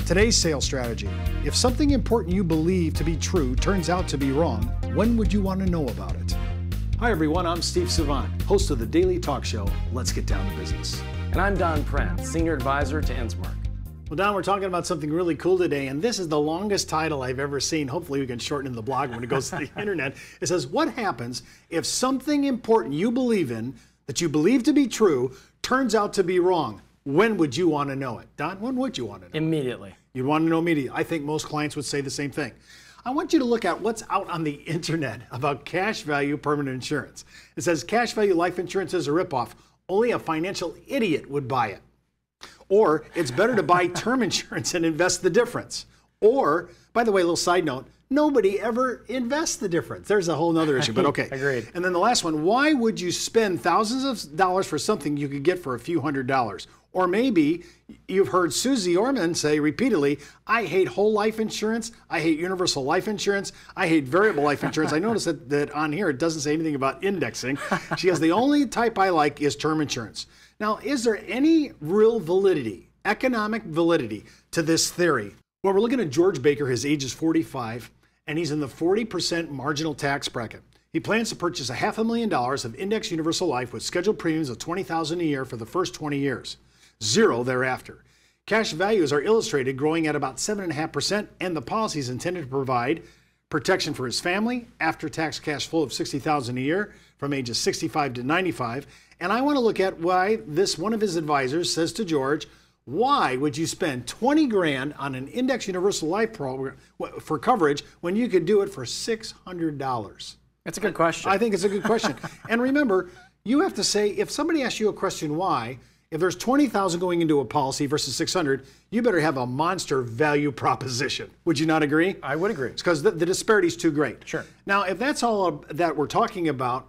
Today's sales strategy. If something important you believe to be true turns out to be wrong, when would you want to know about it? Hi everyone, I'm Steve Savant, host of the daily talk show, Let's Get Down to Business. And I'm Don Prince, Senior Advisor to InsMark. Well, Don, we're talking about something really cool today, and this is the longest title I've ever seen. Hopefully we can shorten the blog when it goes to the internet. It says, what happens if something important you believe in, that you believe to be true, turns out to be wrong? When would you want to know it? Don, when would you want to know? Immediately. You'd want to know immediately. I think most clients would say the same thing. I want you to look at what's out on the internet about cash value permanent insurance. It says cash value life insurance is a ripoff. Only a financial idiot would buy it. Or it's better to buy term insurance and invest the difference. Or, by the way, a little side note, nobody ever invests the difference. There's a whole other issue, but okay. Agreed. And then the last one, why would you spend thousands of dollars for something you could get for a few $100s? Or maybe you've heard Suze Orman say repeatedly, I hate whole life insurance, I hate universal life insurance, I hate variable life insurance. I noticed that on here it doesn't say anything about indexing. She has the only type I like is term insurance. Now, is there any real validity, economic validity to this theory? Well, we're looking at George Baker. His age is 45, and he's in the 40% marginal tax bracket. He plans to purchase $500,000 of index universal life with scheduled premiums of $20,000 a year for the first 20 years. Zero thereafter. Cash values are illustrated growing at about 7.5%, and the policy is intended to provide protection for his family, after-tax cash flow of $60,000 a year from ages 65 to 95. And I want to look at why one of his advisors says to George, why would you spend 20 grand on an index universal life program for coverage when you could do it for $600? That's a good question. I think it's a good question. And remember, you have to say, if somebody asks you a question why, if there's 20,000 going into a policy versus 600, you better have a monster value proposition. Would you not agree? I would agree. It's because the disparity is too great. Sure. Now, if that's all that we're talking about,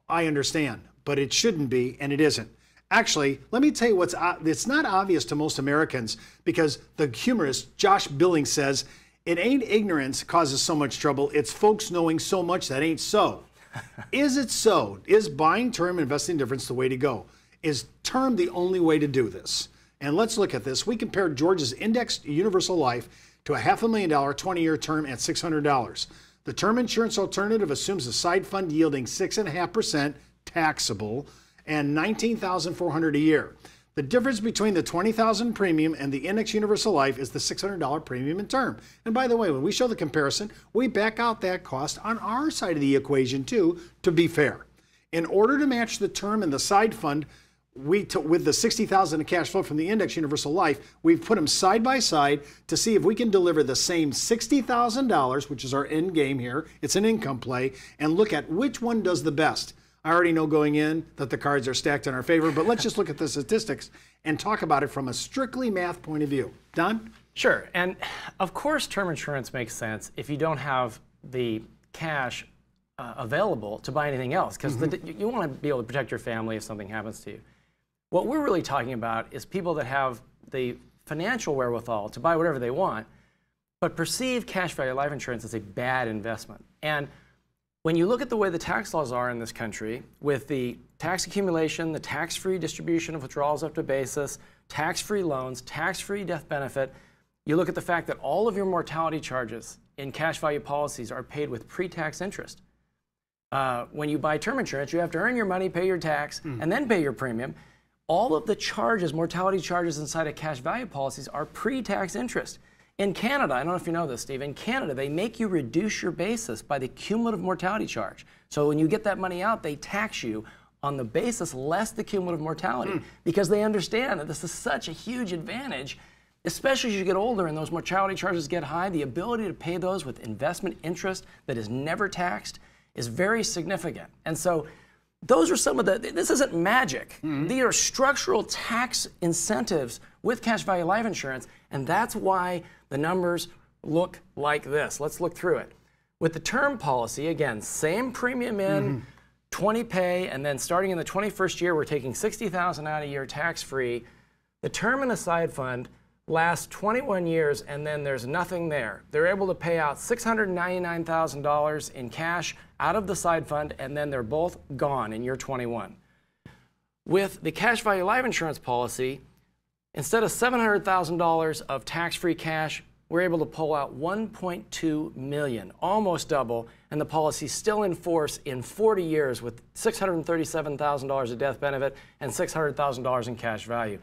I understand, but it shouldn't be, and it isn't. Actually, let me tell you it's not obvious to most Americans, because the humorist Josh Billings says, it ain't ignorance causes so much trouble, it's folks knowing so much that ain't so. Is it so? Is buying term investing difference the way to go? Is term the only way to do this? And let's look at this. We compared George's indexed universal life to a $500,000 20-year term at $600. The term insurance alternative assumes a side fund yielding 6.5% taxable and $19,400 a year. The difference between the $20,000 premium and the index universal life is the $600 premium in term. And by the way, when we show the comparison, we back out that cost on our side of the equation too, to be fair. In order to match the term and the side fund, with the $60,000 in cash flow from the index universal life, we've put them side by side to see if we can deliver the same $60,000, which is our end game here. It's an income play, and look at which one does the best. I already know going in that the cards are stacked in our favor, but let's just look at the statistics and talk about it from a strictly math point of view. Don? Sure, and of course term insurance makes sense if you don't have the cash available to buy anything else, because you want to be able to protect your family if something happens to you. What we're really talking about is people that have the financial wherewithal to buy whatever they want, but perceive cash value life insurance as a bad investment. And when you look at the way the tax laws are in this country, with the tax accumulation, the tax-free distribution of withdrawals up to basis, tax-free loans, tax-free death benefit, you look at the fact that all of your mortality charges in cash value policies are paid with pre-tax interest. When you buy term insurance, you have to earn your money, pay your tax, and then pay your premium. All of the charges, mortality charges inside of cash value policies are pre-tax interest. In Canada, I don't know if you know this, Steve, in Canada, they make you reduce your basis by the cumulative mortality charge. So when you get that money out, they tax you on the basis less the cumulative mortality, because they understand that this is such a huge advantage, especially as you get older and those mortality charges get high. The ability to pay those with investment interest that is never taxed is very significant. And so those are some of this isn't magic. These are structural tax incentives with cash value life insurance, and that's why the numbers look like this. Let's look through it. With the term policy, again, same premium in, 20 pay, and then starting in the 21st year, we're taking $60,000 out a year tax-free. The term and the side fund lasts 21 years, and then there's nothing there. They're able to pay out $699,000 in cash out of the side fund, and then they're both gone in year 21. With the cash value life insurance policy, Instead of $700,000 of tax-free cash, we're able to pull out $1.2 million, almost double, and the policy's still in force in 40 years with $637,000 of death benefit and $600,000 in cash value.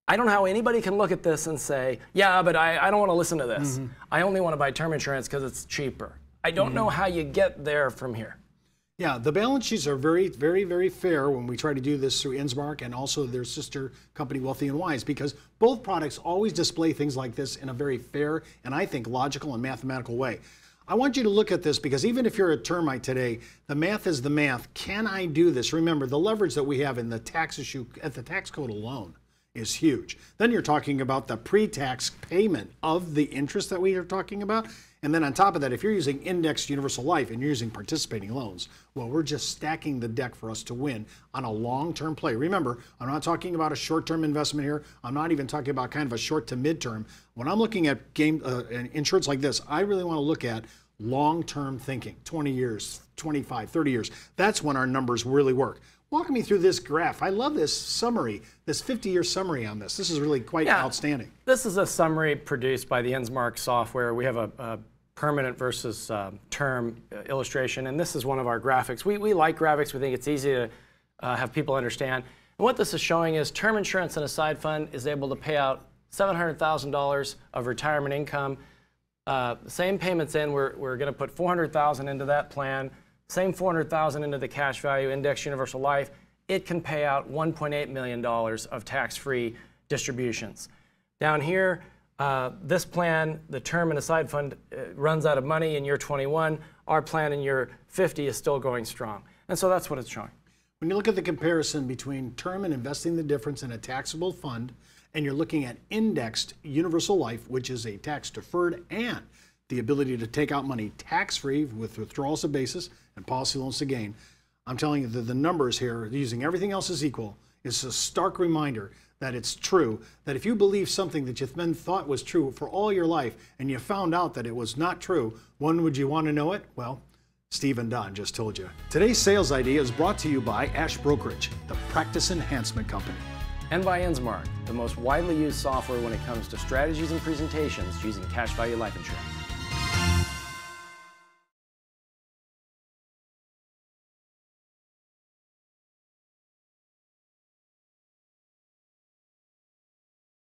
I don't know how anybody can look at this and say, yeah, but I don't want to listen to this. I only want to buy term insurance because it's cheaper. I don't know how you get there from here. Yeah, the balance sheets are very, very, very fair when we try to do this through InsMark and also their sister company, Wealthy and Wise, because both products always display things like this in a very fair and I think logical and mathematical way. I want you to look at this because even if you're a termite today, the math is the math. Can I do this? Remember, the leverage that we have in the tax issue at the tax code alone is huge. Then you're talking about the pre-tax payment of the interest that we are talking about. And then on top of that, if you're using indexed universal life and you're using participating loans, well, we're just stacking the deck for us to win on a long-term play. Remember, I'm not talking about a short-term investment here. I'm not even talking about kind of a short to mid-term. When I'm looking at insurance like this, I really want to look at long-term thinking, 20 years, 25, 30 years. That's when our numbers really work. Walk me through this graph. I love this summary, this 50-year summary on this. This is really quite outstanding. This is a summary produced by the InsMark software. We have a permanent versus term illustration, and this is one of our graphics. We like graphics. We think it's easy to have people understand. And what this is showing is term insurance in a side fund is able to pay out $700,000 of retirement income. Same payments in, we're going to put $400,000 into that plan. Same $400,000 into the cash value index universal life. It can pay out $1.8 million of tax-free distributions. Down here, this plan, the term and a side fund runs out of money in year 21. Our plan in year 50 is still going strong. And so that's what it's showing. When you look at the comparison between term and investing the difference in a taxable fund, and you're looking at indexed universal life, which is a tax deferred and the ability to take out money tax-free with withdrawals of basis and policy loans to gain, I'm telling you that the numbers here, using everything else as equal, is a stark reminder that it's true, that if you believe something that you've been thought was true for all your life and you found out that it was not true, when would you want to know it? Well, Steve and Don just told you. Today's sales idea is brought to you by Ash Brokerage, the practice enhancement company. And by InsMark, the most widely used software when it comes to strategies and presentations using cash value life insurance.